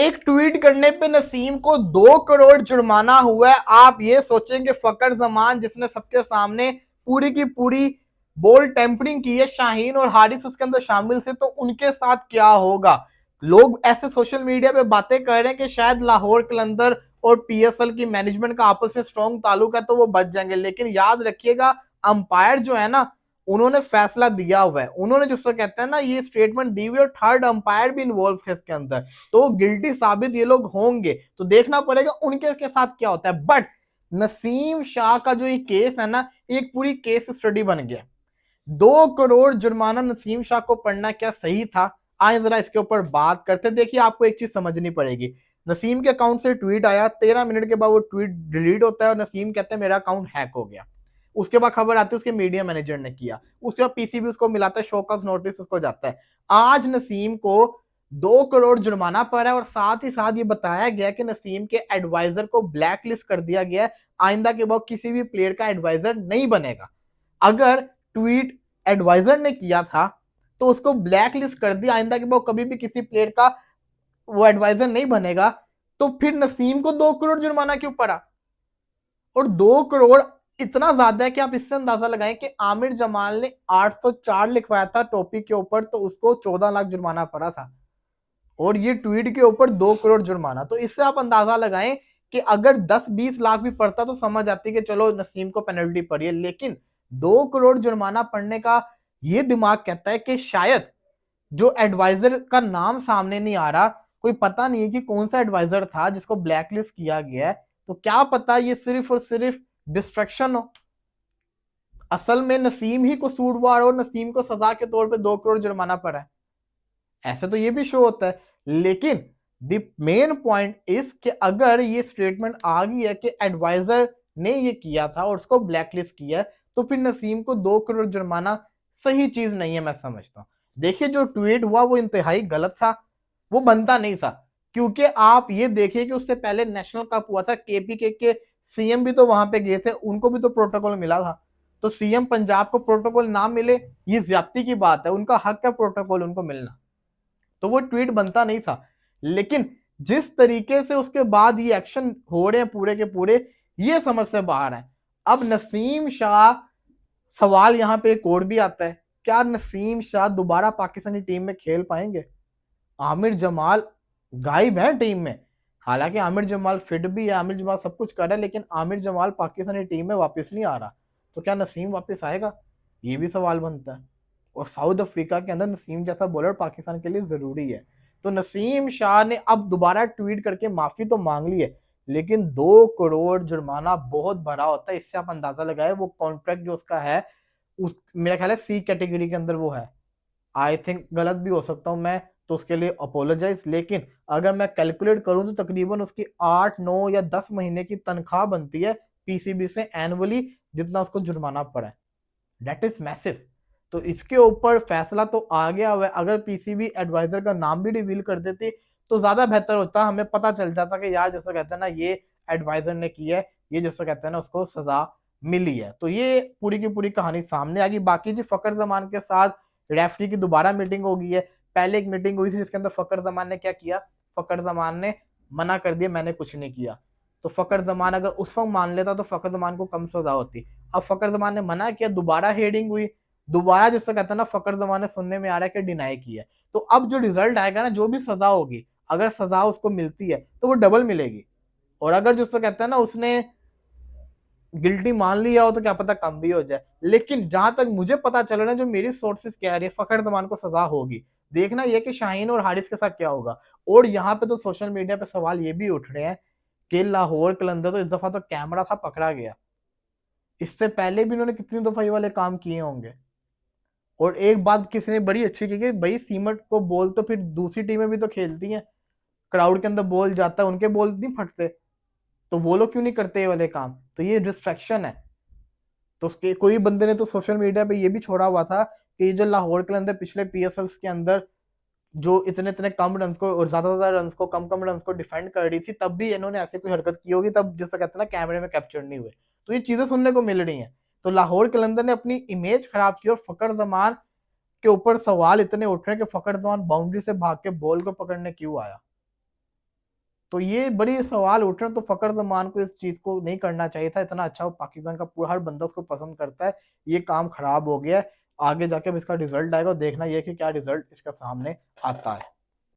एक ट्वीट करने पे नसीम को 2 करोड़ जुर्माना हुआ है। आप ये सोचेंगे फकर जमान जिसने सबके सामने पूरी की पूरी बॉल टेम्परिंग की है, शाहीन और हारिस उसके अंदर शामिल थे, तो उनके साथ क्या होगा। लोग ऐसे सोशल मीडिया पे बातें कर रहे हैं कि शायद लाहौर कलंदर और पीएसएल की मैनेजमेंट का आपस में स्ट्रॉन्ग ताल्लुक है तो वो बच जाएंगे, लेकिन याद रखिएगा अंपायर जो है ना उन्होंने फैसला दिया हुआ है, उन्होंने जिसको कहते हैं ना ये स्टेटमेंट दी हुई और थर्ड अंपायर भी इन्वॉल्व थे इसके अंदर, तो गिल्टी साबित ये लोग होंगे, तो देखना पड़ेगा उनके के साथ क्या होता है। बट नसीम शाह का जो ये केस है ना एक पूरी केस स्टडी बन गया। 2 करोड़ जुर्माना नसीम शाह को पड़ना क्या सही था, आए जरा इसके ऊपर बात करते। देखिए आपको एक चीज समझनी पड़ेगी, नसीम के अकाउंट से ट्वीट आया, 13 मिनट के बाद वो ट्वीट डिलीट होता है और नसीम कहते हैं मेरा अकाउंट हैक हो गया। उसके बाद खबर आती है उसके मीडिया मैनेजर ने किया, उसके बाद पीसीबी उसको मिलाता है, शोकॉज नोटिस उसको जाता है। आज नसीम को 2 करोड़ जुर्माना पड़ा है और साथ ही साथ ये बताया गया कि नसीम के एडवाइजर को ब्लैक लिस्ट कर दिया गया है, आइंदा के बाद किसी भी प्लेयर का एडवाइजर नहीं बनेगा। अगर ट्वीट एडवाइजर ने किया था तो उसको ब्लैक लिस्ट कर दिया, आइंदा के बाद कभी भी किसी प्लेयर का वो एडवाइजर नहीं बनेगा, तो फिर नसीम को 2 करोड़ जुर्माना क्यों पड़ा। और 2 करोड़ इतना ज्यादा है कि आप इससे अंदाजा लगाएं कि आमिर जमाल ने 804 लिखवाया था टॉपिक के ऊपर तो उसको 14 लाख जुर्माना पड़ा था, और ये ट्वीट के ऊपर 2 करोड़ जुर्माना। तो इससे आप अंदाजा लगाएं कि अगर 10-20 लाख भी पड़ता तो समझ आती कि चलो नसीम को पेनल्टी पड़ी है, लेकिन 2 करोड़ जुर्माना पड़ने का ये दिमाग कहता है कि शायद जो एडवाइजर का नाम सामने नहीं आ रहा, कोई पता नहीं है कि कौन सा एडवाइजर था जिसको ब्लैकलिस्ट किया गया है, तो क्या पता ये सिर्फ और सिर्फ डिस्ट्रैक्शन हो, असल में नसीम ही कसूरवार और नसीम को सजा के तौर पे 2 करोड़ जुर्माना पड़ा है। ऐसे तो ये भी शो होता है, लेकिन द मेन पॉइंट इज कि अगर ये स्टेटमेंट आ गई है कि एडवाइजर ने ये किया था और उसको ब्लैकलिस्ट किया है, तो फिर नसीम को 2 करोड़ जुर्माना सही चीज नहीं है, मैं समझता हूं। देखिए जो ट्वीट हुआ वो इंतहाई गलत था, वो बनता नहीं था, क्योंकि आप ये देखिए कि उससे पहले नेशनल कप हुआ था, केपीके के सीएम भी तो वहां पे गए थे, उनको भी तो प्रोटोकॉल मिला था, तो सीएम पंजाब को प्रोटोकॉल ना मिले ये ज्यादती की बात है, उनका हक है प्रोटोकॉल उनको मिलना, तो वो ट्वीट बनता नहीं था। लेकिन जिस तरीके से उसके बाद ये एक्शन हो रहे हैं पूरे के पूरे, ये समझ से बाहर है। अब नसीम शाह, सवाल यहां पे एक और भी आता है, क्या नसीम शाह दोबारा पाकिस्तानी टीम में खेल पाएंगे। आमिर जमाल गायब है टीम में, हालांकि आमिर जमाल फिट भी है, आमिर जमाल सब कुछ कर रहा है, लेकिन आमिर जमाल पाकिस्तानी टीम में वापस नहीं आ रहा, तो क्या नसीम वापस आएगा, ये भी सवाल बनता है। और साउथ अफ्रीका के अंदर नसीम जैसा बॉलर पाकिस्तान के लिए जरूरी है। तो नसीम शाह ने अब दोबारा ट्वीट करके माफी तो मांग ली है, लेकिन 2 करोड़ जुर्माना बहुत बड़ा होता है, इससे आप अंदाजा लगाए वो कॉन्ट्रैक्ट जो उसका है, उस मेरा ख्याल है सी कैटेगरी के अंदर वो है, आई थिंक गलत भी हो सकता हूं मैं, तो उसके लिए अपोलोजाइज, लेकिन अगर मैं कैलकुलेट करूं तो तकरीबन उसकी 8, 9 या 10 महीने की तनख्वाह बनती है पीसीबी से एनुअली, जितना उसको जुर्माना पड़ा है, दैट इज मैसिव। तो इसके ऊपर फैसला तो आ गया हुआ है, अगर पीसीबी एडवाइजर का नाम भी रिवील कर देती तो ज्यादा बेहतर होता, हमें पता चल जाता कि यार जैसा कहते हैं ना ये एडवाइजर ने किया है, ये जैसा कहते हैं ना उसको सजा मिली है, तो ये पूरी की पूरी कहानी सामने आ गई। बाकी जी फकर जमान के साथ रेफरी की दोबारा मीटिंग हो गई है, पहले एक मीटिंग हुई थी जिसके अंदर फकर जमान ने क्या किया, फकर जमान ने मना कर दिया मैंने कुछ नहीं किया, तो फकर जमान अगर उस वक्त मान लेता तो फकर जमान को कम सजा होती। अब फकर जमान ने मना किया, दोबारा हेडिंग हुई, दोबारा जिससे कहता है ना फकर जमान ने सुनने में आ रहा है कि डिनाई किया, तो अब जो रिजल्ट आएगा ना जो भी सजा होगी, अगर सजा उसको मिलती है तो वो डबल मिलेगी, और अगर जिससे कहता है ना उसने गिल्टी मान लिया हो तो क्या पता कम भी हो जाए। लेकिन जहां तक मुझे पता चल रहा है, जो मेरी सोर्सेस कह रही है फखर जमान को सजा होगी, देखना यह कि शाहीन और हारिस के साथ क्या होगा। और यहाँ पे तो सोशल मीडिया पे सवाल ये भी उठ रहे हैं कि लाहौर कलंदर तो इस दफा तो कैमरा था पकड़ा गया, इससे पहले भी इन्होंने कितनी दफा ये वाले काम किए होंगे। और एक बात किसी ने बड़ी अच्छी की कि भाई सीमट को बॉल तो फिर दूसरी टीमें भी तो खेलती हैं, क्राउड के अंदर बॉल जाता है उनके बॉल नहीं फटते, तो वो लोग क्यों नहीं करते ये वाले काम, तो ये डिस्ट्रैक्शन है। तो उसके कोई बंदे ने तो सोशल मीडिया पे ये भी छोड़ा हुआ था कि जो लाहौर के अंदर पिछले पीएसएल के अंदर जो इतने इतने कम रन को और ज्यादा रन को कम रन को डिफेंड कर रही थी, तब भी इन्होंने ऐसी कोई हरकत की होगी, तब जैसा कहते हैं ना कैमरे में कैप्चर नहीं हुए, तो ये चीजें सुनने को मिल रही हैं। तो लाहौर कलंदर ने अपनी इमेज खराब की और फकर जमान के ऊपर सवाल इतने उठ रहे हैं कि फकर जमान बाउंड्री से भाग के बॉल को पकड़ने क्यों आया। तो ये बड़ी सवाल उठ रहे हैं। तो फकर जमान को इस चीज को नहीं करना चाहिए था, इतना अच्छा वो पाकिस्तान का पूरा हर बंदा उसको पसंद करता है, ये काम खराब हो गया है। आगे जाके अब इसका रिजल्ट आएगा, देखना ये कि क्या रिजल्ट इसका सामने आता है।